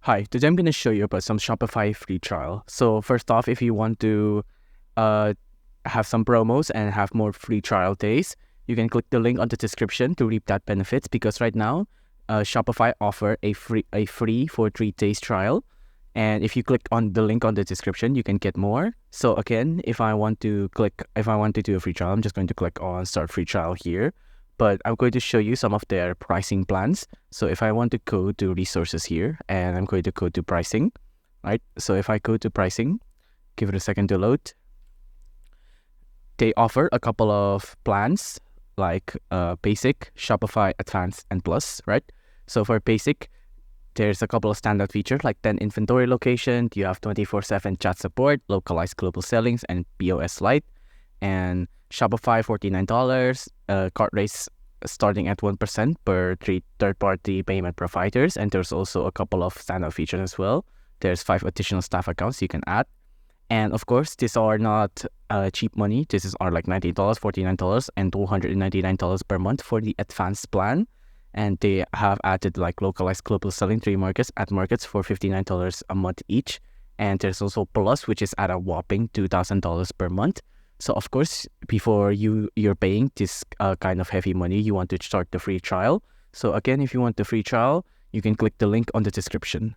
Hi, today I'm going to show you about some Shopify free trial. So first off, if you want to uh, have some promos and have more free trial days, you can click the link on the description to reap that benefits, because right now Shopify offer a free for 3 days trial. And if you click on the link on the description, you can get more. So again, if I want to do a free trial, I'm just going to click on start free trial here. But I'm going to show you some of their pricing plans. So if I want to go to resources here, and I'm going to go to pricing, right? So if I go to pricing, give it a second to load. They offer a couple of plans like basic, Shopify, advanced, and plus, right? So for basic, there's a couple of standout features like 10 inventory location, you have 24/7 chat support, localized global sellings, and POS Lite. And Shopify, $49, cart rates starting at 1% per 3 third-party payment providers. And there's also a couple of standout features as well. There's 5 additional staff accounts you can add. And of course, these are not cheap money. These are like $19, $49, and $299 per month for the advanced plan. And they have added like localized global selling 3 markets at markets for $59 a month each. And there's also Plus, which is at a whopping $2,000 per month. So of course, before you're paying this kind of heavy money, you want to start the free trial. So again, if you want the free trial, you can click the link on the description.